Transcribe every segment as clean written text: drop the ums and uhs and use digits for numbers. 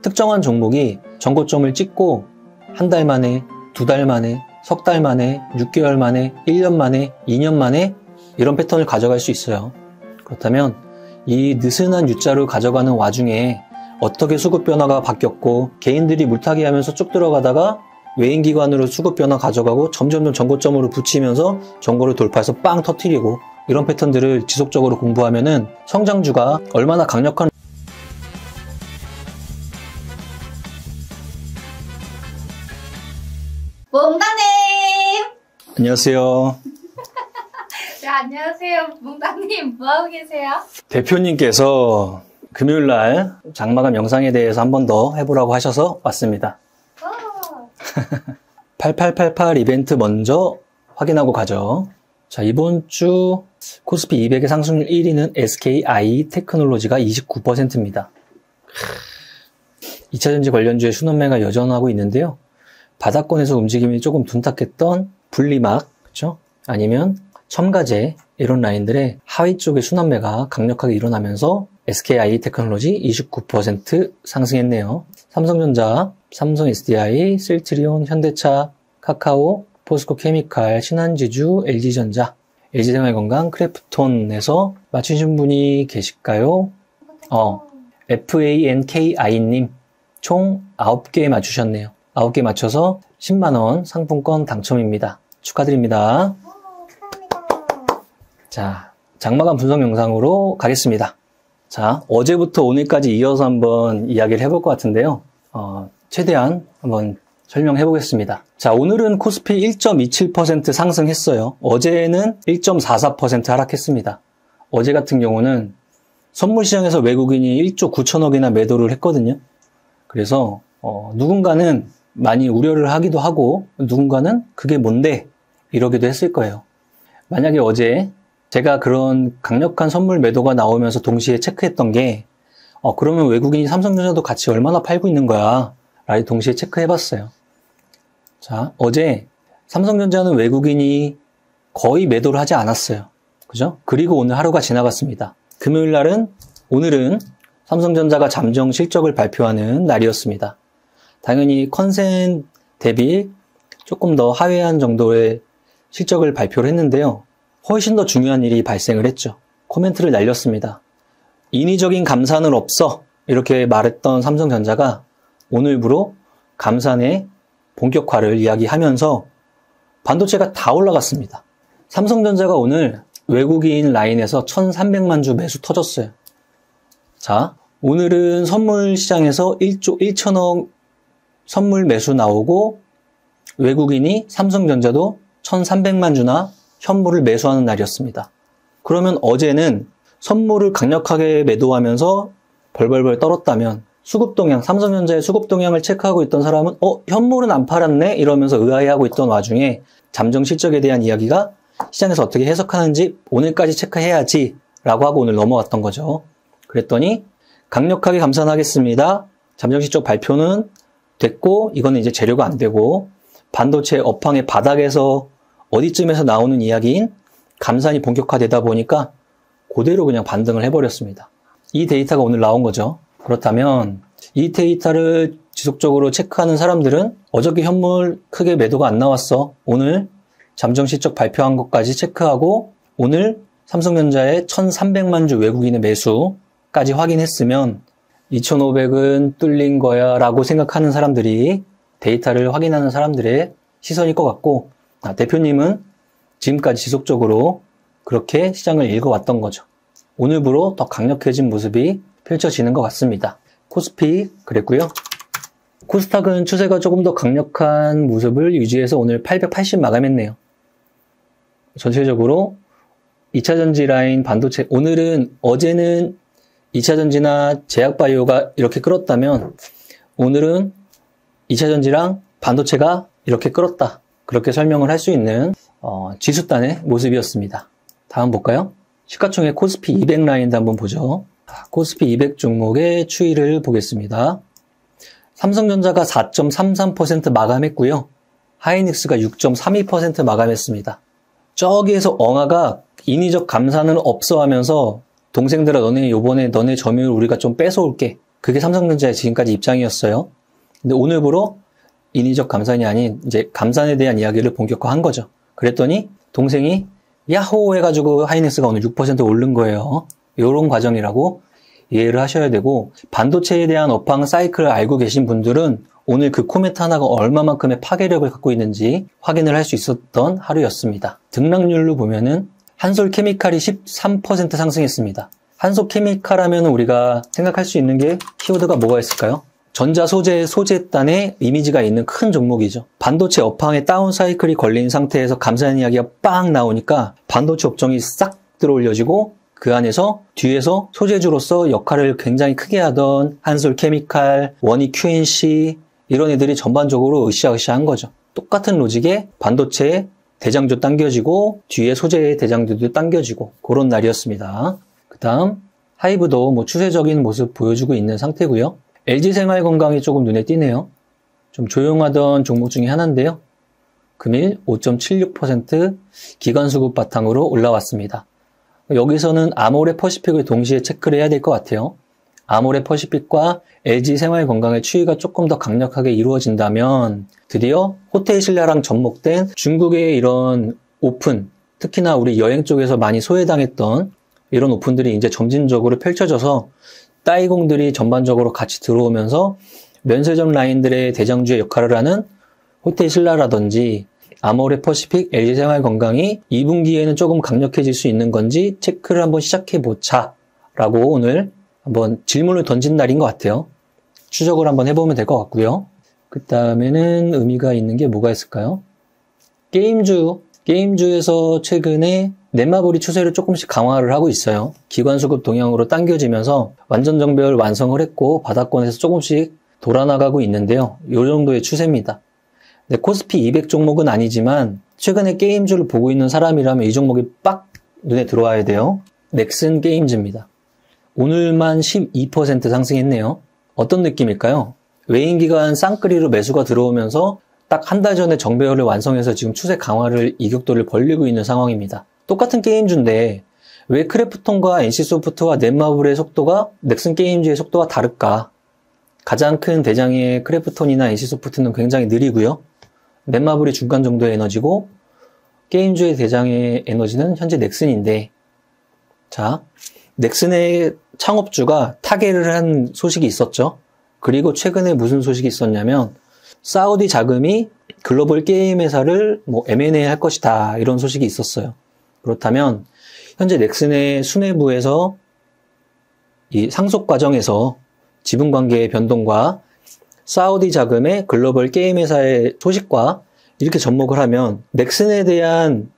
특정한 종목이 전고점을 찍고 한 달 만에, 두 달 만에, 석 달 만에, 6개월 만에, 1년 만에, 2년 만에 이런 패턴을 가져갈 수 있어요. 그렇다면 이 느슨한 U자로 가져가는 와중에 어떻게 수급 변화가 바뀌었고 개인들이 물타기 하면서 쭉 들어가다가 외인기관으로 수급 변화 가져가고 점점점 전고점으로 붙이면서 전고를 돌파해서 빵 터뜨리고 이런 패턴들을 지속적으로 공부하면은 성장주가 얼마나 강력한 몽땅님! 안녕하세요. 네, 안녕하세요. 몽땅님, 뭐하고 계세요? 대표님께서 금요일날 장마감 영상에 대해서 한 번 더 해보라고 하셔서 왔습니다. 8888 이벤트 먼저 확인하고 가죠. 자, 이번 주 코스피 200의 상승률 1위는 SKI 테크놀로지가 29%입니다. 2차전지 관련주의 순환매가 여전하고 있는데요. 바닥권에서 움직임이 조금 둔탁했던 분리막, 그렇죠? 아니면 첨가제 이런 라인들의 하위 쪽의 순환매가 강력하게 일어나면서 SKI 테크놀로지 29% 상승했네요. 삼성전자, 삼성 SDI, 셀트리온, 현대차, 카카오, 포스코 케미칼, 신한지주, LG전자, LG생활건강, 크래프톤에서 맞추신 분이 계실까요? FANKI님 총 9개 맞추셨네요. 9개 맞춰서 10만원 상품권 당첨입니다. 축하드립니다. 자, 장마감 분석 영상으로 가겠습니다. 자, 어제부터 오늘까지 이어서 한번 이야기를 해볼 것 같은데요. 최대한 한번 설명해 보겠습니다. 자, 오늘은 코스피 1.27% 상승했어요. 어제는 1.44% 하락했습니다. 어제 같은 경우는 선물시장에서 외국인이 1조 9천억이나 매도를 했거든요. 그래서 누군가는 많이 우려를 하기도 하고 누군가는 그게 뭔데 이러기도 했을 거예요. 만약에 어제 제가 그런 강력한 선물 매도가 나오면서 동시에 체크했던 게 그러면 외국인이 삼성전자도 같이 얼마나 팔고 있는 거야 라고 동시에 체크해봤어요. 자, 어제 삼성전자는 외국인이 거의 매도를 하지 않았어요. 그죠? 그리고 오늘 하루가 지나갔습니다. 금요일 날은 오늘은 삼성전자가 잠정 실적을 발표하는 날이었습니다. 당연히 컨센 대비 조금 더 하회한 정도의 실적을 발표를 했는데요. 훨씬 더 중요한 일이 발생을 했죠. 코멘트를 날렸습니다. 인위적인 감산은 없어 이렇게 말했던 삼성전자가 오늘부로 감산의 본격화를 이야기하면서 반도체가 다 올라갔습니다. 삼성전자가 오늘 외국인 라인에서 1,300만 주 매수 터졌어요. 자, 오늘은 선물 시장에서 1조 1천억 선물 매수 나오고 외국인이 삼성전자도 1,300만 주나 현물을 매수하는 날이었습니다. 그러면 어제는 선물을 강력하게 매도하면서 벌벌벌 떨었다면 수급 동향, 삼성전자의 수급 동향을 체크하고 있던 사람은 현물은 안 팔았네? 이러면서 의아해하고 있던 와중에 잠정 실적에 대한 이야기가 시장에서 어떻게 해석하는지 오늘까지 체크해야지 라고 하고 오늘 넘어왔던 거죠. 그랬더니 강력하게 감산하겠습니다. 잠정 실적 발표는 됐고 이거는 이제 재료가 안 되고 반도체 업황의 바닥에서 어디쯤에서 나오는 이야기인 감산이 본격화되다 보니까 그대로 그냥 반등을 해버렸습니다. 이 데이터가 오늘 나온 거죠. 그렇다면 이 데이터를 지속적으로 체크하는 사람들은 어저께 현물 크게 매도가 안 나왔어. 오늘 잠정 실적 발표한 것까지 체크하고 오늘 삼성전자의 1,300만 주 외국인의 매수까지 확인했으면 2,500은 뚫린 거야 라고 생각하는 사람들이 데이터를 확인하는 사람들의 시선일 것 같고 대표님은 지금까지 지속적으로 그렇게 시장을 읽어왔던 거죠. 오늘부로 더 강력해진 모습이 펼쳐지는 것 같습니다. 코스피 그랬고요. 코스닥은 추세가 조금 더 강력한 모습을 유지해서 오늘 880 마감했네요. 전체적으로 2차전지 라인 반도체 어제는 2차전지나 제약바이오가 이렇게 끌었다면 오늘은 2차전지랑 반도체가 이렇게 끌었다. 그렇게 설명을 할 수 있는 지수단의 모습이었습니다. 다음 볼까요? 시가총액 코스피 200 라인도 한번 보죠. 코스피 200 종목의 추이를 보겠습니다. 삼성전자가 4.33% 마감했고요. 하이닉스가 6.32% 마감했습니다. 저기에서 엉아가 인위적 감산은 없어 하면서 동생들아 너네 요번에 너네 점유율 우리가 좀 뺏어올게 그게 삼성전자의 지금까지 입장이었어요. 근데 오늘부로 인위적 감산이 아닌 이제 감산에 대한 이야기를 본격화한 거죠. 그랬더니 동생이 야호 해가지고 하이닉스가 오늘 6% 오른 거예요. 이런 과정이라고 이해를 하셔야 되고, 반도체에 대한 업황 사이클을 알고 계신 분들은 오늘 그 코멘트 하나가 얼마만큼의 파괴력을 갖고 있는지 확인을 할 수 있었던 하루였습니다. 등락률로 보면은 한솔케미칼이 13% 상승했습니다. 한솔케미칼 하면 우리가 생각할 수 있는 게 키워드가 뭐가 있을까요? 전자 소재 소재단의 이미지가 있는 큰 종목이죠. 반도체 업황에 다운 사이클이 걸린 상태에서 감산 이야기가 빵 나오니까 반도체 업종이 싹 들어올려지고, 그 안에서 뒤에서 소재주로서 역할을 굉장히 크게 하던 한솔케미칼, 원희 QNC 이런 애들이 전반적으로 으쌰으쌰한 거죠. 똑같은 로직에 반도체 대장주 당겨지고 뒤에 소재 대장주도 당겨지고 그런 날이었습니다. 그 다음 하이브도 뭐 추세적인 모습 보여주고 있는 상태고요. LG생활건강이 조금 눈에 띄네요. 좀 조용하던 종목 중에 하나인데요. 금일 5.76% 기관수급 바탕으로 올라왔습니다. 여기서는 아모레퍼시픽을 동시에 체크를 해야 될 것 같아요. 아모레퍼시픽과 LG생활건강의 추이가 조금 더 강력하게 이루어진다면 드디어 호텔신라랑 접목된 중국의 이런 오픈, 특히나 우리 여행 쪽에서 많이 소외당했던 이런 오픈들이 이제 점진적으로 펼쳐져서 따이공들이 전반적으로 같이 들어오면서 면세점 라인들의 대장주의 역할을 하는 호텔신라라든지 아모레퍼시픽, LG생활건강이 2분기에는 조금 강력해질 수 있는 건지 체크를 한번 시작해보자 라고 오늘 한번 질문을 던진 날인 것 같아요. 추적을 한번 해보면 될 것 같고요. 그 다음에는 의미가 있는 게 뭐가 있을까요? 게임주에서 최근에 넷마블이 추세를 조금씩 강화를 하고 있어요. 기관수급 동향으로 당겨지면서 완전 정배열 완성을 했고 바닥권에서 조금씩 돌아나가고 있는데요. 이 정도의 추세입니다. 네, 코스피 200 종목은 아니지만 최근에 게임주를 보고 있는 사람이라면 이 종목이 빡 눈에 들어와야 돼요. 넥슨 게임즈입니다. 오늘만 12% 상승했네요. 어떤 느낌일까요? 외인기관 쌍끌이로 매수가 들어오면서 딱 한 달 전에 정배열을 완성해서 지금 추세 강화를 이격도를 벌리고 있는 상황입니다. 똑같은 게임주인데 왜 크래프톤과 NC소프트와 넷마블의 속도가 넥슨 게임즈의 속도가 다를까? 가장 큰 대장의 크래프톤이나 NC소프트는 굉장히 느리고요. 넷마블이 중간 정도의 에너지고 게임주의 대장의 에너지는 현재 넥슨인데, 자, 넥슨의 창업주가 타계를 한 소식이 있었죠. 그리고 최근에 무슨 소식이 있었냐면 사우디 자금이 글로벌 게임 회사를 뭐 M&A 할 것이다 이런 소식이 있었어요. 그렇다면 현재 넥슨의 수뇌부에서 이 상속 과정에서 지분관계의 변동과 사우디 자금의 글로벌 게임 회사의 소식과 이렇게 접목을 하면 넥슨에 대한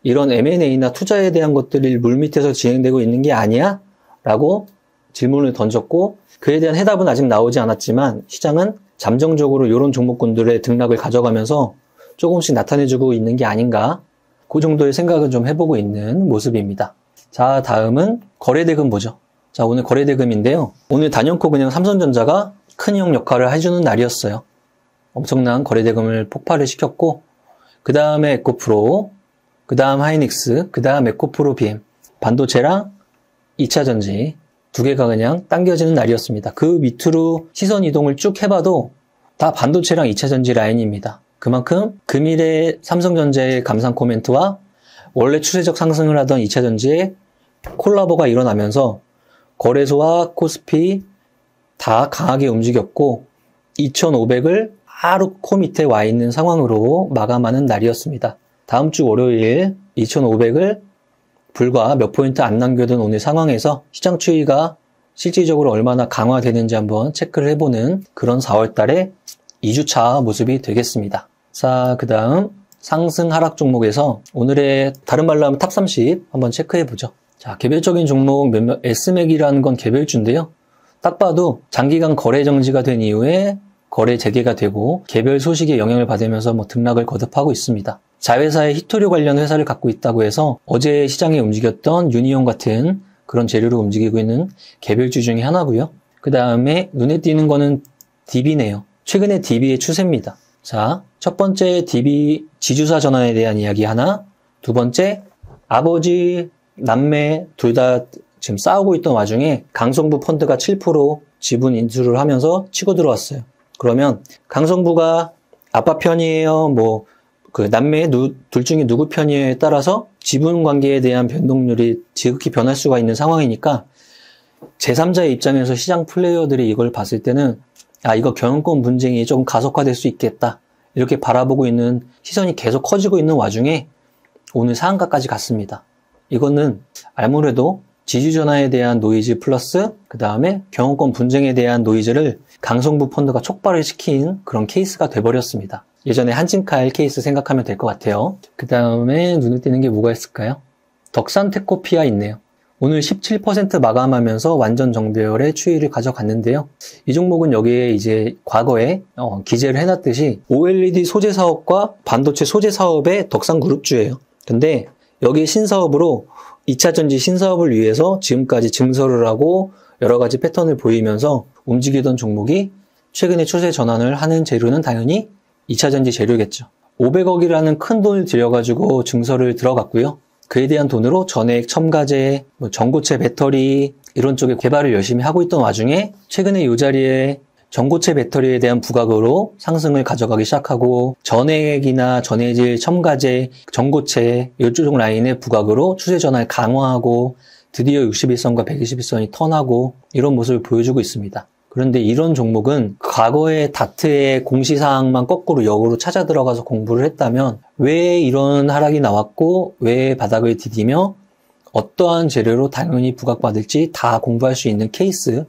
이런 M&A나 투자에 대한 것들이 물밑에서 진행되고 있는 게 아니야? 라고 질문을 던졌고, 그에 대한 해답은 아직 나오지 않았지만 시장은 잠정적으로 이런 종목군들의 등락을 가져가면서 조금씩 나타내주고 있는 게 아닌가, 그 정도의 생각을 좀 해보고 있는 모습입니다. 자, 다음은 거래대금 보죠. 자, 오늘 거래대금인데요. 오늘 단연코 그냥 삼성전자가 큰 형 역할을 해주는 날이었어요. 엄청난 거래대금을 폭발을 시켰고, 그 다음에 에코프로, 그 다음 하이닉스, 그 다음 에코프로 BM, 반도체랑 2차전지 두 개가 그냥 당겨지는 날이었습니다. 그 밑으로 시선 이동을 쭉 해봐도 다 반도체랑 2차전지 라인입니다. 그만큼 금일의 삼성전자의 감산 코멘트와 원래 추세적 상승을 하던 2차전지의 콜라보가 일어나면서 거래소와 코스피 다 강하게 움직였고 2500을 바로 코 밑에 와 있는 상황으로 마감하는 날이었습니다. 다음 주 월요일 2500을 불과 몇 포인트 안 남겨둔 오늘 상황에서 시장 추이가 실질적으로 얼마나 강화되는지 한번 체크를 해보는 그런 4월달의 2주차 모습이 되겠습니다. 자, 그 다음 상승 하락 종목에서 오늘의 다른 말로 하면 탑 30 한번 체크해보죠. 자, 개별적인 종목 몇몇 S맥이라는 건 개별주인데요. 딱 봐도 장기간 거래 정지가 된 이후에 거래 재개가 되고 개별 소식에 영향을 받으면서 등락을 거듭하고 있습니다. 자회사의 히토류 관련 회사를 갖고 있다고 해서 어제 시장에 움직였던 유니온 같은 그런 재료로 움직이고 있는 개별주 중에 하나고요. 그 다음에 눈에 띄는 거는 DB네요. 최근에 DB의 추세입니다. 자, 첫 번째 DB 지주사 전환에 대한 이야기 하나, 두 번째 아버지, 남매 둘 다 지금 싸우고 있던 와중에 강성부 펀드가 7% 지분 인수를 하면서 치고 들어왔어요. 그러면 강성부가 아빠 편이에요, 남매 둘 중에 누구 편이에요에 따라서 지분 관계에 대한 변동률이 지극히 변할 수가 있는 상황이니까 제3자의 입장에서 시장 플레이어들이 이걸 봤을 때는 이거 경영권 분쟁이 조금 가속화될 수 있겠다. 이렇게 바라보고 있는 시선이 계속 커지고 있는 와중에 오늘 상한가까지 갔습니다. 이거는 아무래도 지주 전환에 대한 노이즈 플러스 그 다음에 경영권 분쟁에 대한 노이즈를 강성부 펀드가 촉발을 시킨 그런 케이스가 돼버렸습니다. 예전에 한진칼 케이스 생각하면 될 것 같아요. 그 다음에 눈에 띄는 게 뭐가 있을까요? 덕산테코피아 있네요. 오늘 17% 마감하면서 완전 정배열의 추이를 가져갔는데요. 이 종목은 여기에 이제 과거에 기재를 해놨듯이 OLED 소재 사업과 반도체 소재 사업의 덕산그룹주예요. 근데 여기 신사업으로 2차전지 신사업을 위해서 지금까지 증설을 하고 여러 가지 패턴을 보이면서 움직이던 종목이 최근에 추세 전환을 하는 재료는 당연히 2차전지 재료겠죠. 500억이라는 큰 돈을 들여가지고 증설을 들어갔고요. 그에 대한 돈으로 전해액 첨가제, 전고체 배터리 이런 쪽에 개발을 열심히 하고 있던 와중에 최근에 이 자리에 전고체 배터리에 대한 부각으로 상승을 가져가기 시작하고 전해액이나 전해질 첨가제, 전고체 이쪽 라인의 부각으로 추세 전환을 강화하고 드디어 61선과 121선이 턴하고 이런 모습을 보여주고 있습니다. 그런데 이런 종목은 과거의 다트의 공시사항만 거꾸로 역으로 찾아 들어가서 공부를 했다면 왜 이런 하락이 나왔고 왜 바닥을 디디며 어떠한 재료로 당연히 부각받을지 다 공부할 수 있는 케이스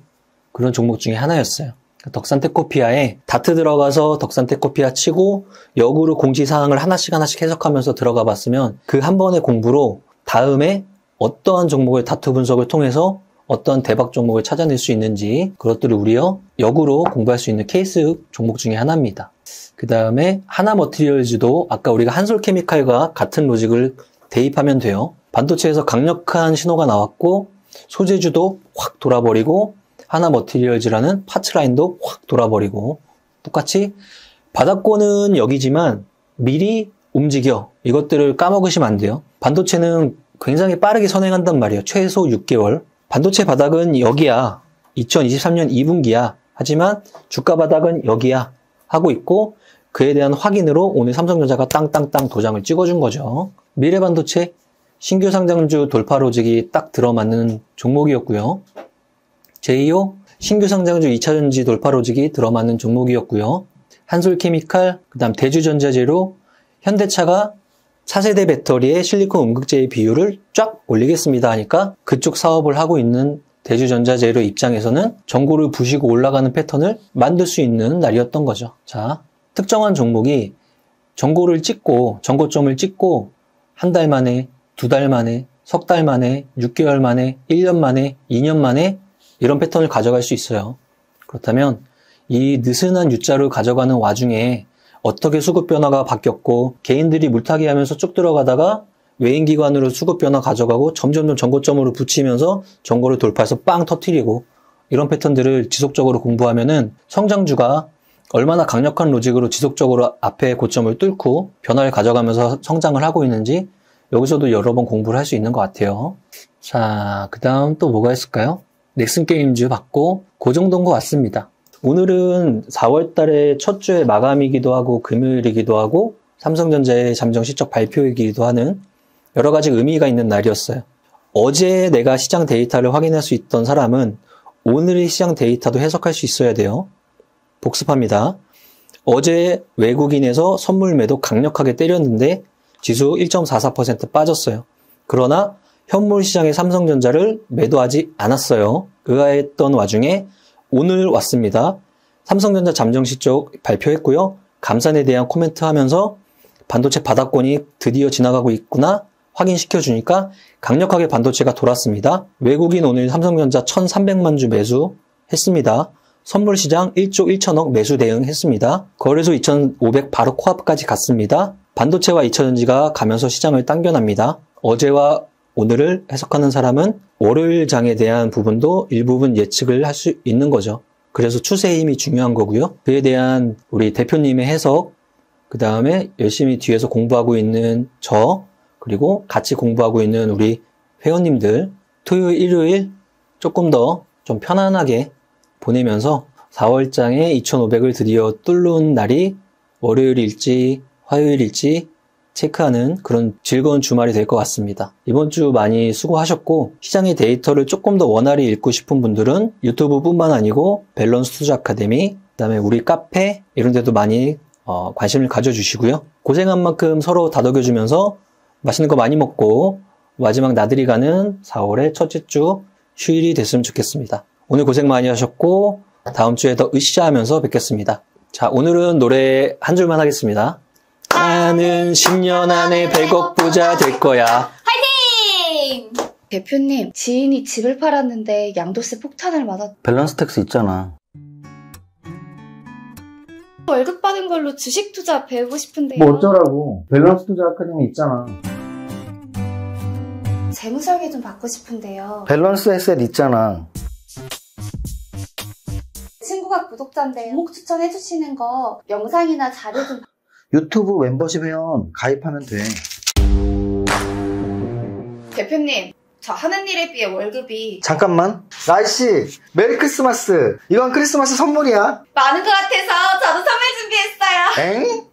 그런 종목 중에 하나였어요. 덕산테코피아에 다트 들어가서 덕산테코피아 치고 역으로 공시사항을 하나씩 해석하면서 들어가 봤으면 그 한 번의 공부로 다음에 어떠한 종목의 다트 분석을 통해서 어떤 대박 종목을 찾아낼 수 있는지 그것들을 우리가 역으로 공부할 수 있는 케이스 종목 중에 하나입니다. 그 다음에 하나머티리얼즈도 아까 우리가 한솔케미칼과 같은 로직을 대입하면 돼요. 반도체에서 강력한 신호가 나왔고 소재주도 확 돌아버리고 하나머티리얼즈라는 파츠 라인도 확 돌아버리고 똑같이 바닥권은 여기지만 미리 움직여 이것들을 까먹으시면 안 돼요. 반도체는 굉장히 빠르게 선행한단 말이에요. 최소 6개월. 반도체 바닥은 여기야. 2023년 2분기야. 하지만 주가 바닥은 여기야. 하고 있고 그에 대한 확인으로 오늘 삼성전자가 땅땅땅 도장을 찍어준 거죠. 미래반도체 신규 상장주 돌파 로직이 딱 들어맞는 종목이었고요. 제2호 신규 상장주 2차전지 돌파 로직이 들어맞는 종목이었고요. 한솔케미칼, 그 다음 대주전자재료, 현대차가 차세대 배터리에 실리콘 음극재의 비율을 쫙 올리겠습니다 하니까 그쪽 사업을 하고 있는 대주전자재료 입장에서는 전고를 부시고 올라가는 패턴을 만들 수 있는 날이었던 거죠. 자, 특정한 종목이 전고를 찍고 전고점을 찍고 한 달 만에, 두 달 만에, 석 달 만에, 6개월 만에, 1년 만에, 2년 만에 이런 패턴을 가져갈 수 있어요. 그렇다면 이 느슨한 U자를 가져가는 와중에 어떻게 수급 변화가 바뀌었고 개인들이 물타기 하면서 쭉 들어가다가 외인기관으로 수급 변화 가져가고 점점점 전고점으로 붙이면서 전고를 돌파해서 빵 터뜨리고 이런 패턴들을 지속적으로 공부하면은 성장주가 얼마나 강력한 로직으로 지속적으로 앞에 고점을 뚫고 변화를 가져가면서 성장을 하고 있는지 여기서도 여러 번 공부를 할 수 있는 것 같아요. 자, 그 다음 또 뭐가 있을까요? 넥슨게임즈 받고 그 정도인 것 같습니다. 오늘은 4월 달에 첫 주의 마감이기도 하고 금요일이기도 하고 삼성전자의 잠정 실적 발표이기도 하는 여러 가지 의미가 있는 날이었어요. 어제 내가 시장 데이터를 확인할 수 있던 사람은 오늘의 시장 데이터도 해석할 수 있어야 돼요. 복습합니다. 어제 외국인에서 선물 매도 강력하게 때렸는데 지수 1.44% 빠졌어요. 그러나 현물 시장의 삼성전자를 매도하지 않았어요. 의아했던 와중에 오늘 왔습니다. 삼성전자 잠정 실적 발표했고요. 감산에 대한 코멘트 하면서 반도체 바닥권이 드디어 지나가고 있구나 확인시켜주니까 강력하게 반도체가 돌았습니다. 외국인 오늘 삼성전자 1,300만 주 매수했습니다. 선물시장 1조 1천억 매수 대응했습니다. 거래소 2,500 바로 코앞까지 갔습니다. 반도체와 2차전지가 가면서 시장을 당겨납니다. 어제와 오늘을 해석하는 사람은 월요일장에 대한 부분도 일부분 예측을 할 수 있는 거죠. 그래서 추세의 힘이 중요한 거고요. 그에 대한 우리 대표님의 해석, 그 다음에 열심히 뒤에서 공부하고 있는 저, 그리고 같이 공부하고 있는 우리 회원님들, 토요일, 일요일 조금 더 좀 편안하게 보내면서 4월장에 2,500을 드디어 뚫는 날이 월요일일지 화요일일지 체크하는 그런 즐거운 주말이 될 것 같습니다. 이번 주 많이 수고하셨고, 시장의 데이터를 조금 더 원활히 읽고 싶은 분들은 유튜브뿐만 아니고 밸런스 투자 아카데미, 그다음에 우리 카페 이런 데도 많이 관심을 가져주시고요. 고생한 만큼 서로 다독여주면서 맛있는 거 많이 먹고 마지막 나들이 가는 4월의 첫째 주 휴일이 됐으면 좋겠습니다. 오늘 고생 많이 하셨고 다음 주에 더 으쌰하면서 뵙겠습니다. 자, 오늘은 노래 한 줄만 하겠습니다. 나는 10년 안에 100억 부자 될 거야. 화이팅! 대표님, 지인이 집을 팔았는데 양도세 폭탄을 맞았... 밸런스 텍스 있잖아. 월급 받은 걸로 주식 투자 배우고 싶은데요. 뭐 어쩌라고. 밸런스 투자 아카데미 있잖아. 재무설계 좀 받고 싶은데요. 밸런스 에셋 있잖아. 친구가 구독자인데 종목 추천해주시는 거 영상이나 자료 좀... 유튜브 멤버십 회원 가입하면 돼. 대표님, 저 하는 일에 비해 월급이 잠깐만. 나이씨, 메리 크리스마스. 이건 크리스마스 선물이야. 많은 것 같아서 저도 선물 준비했어요. 엥?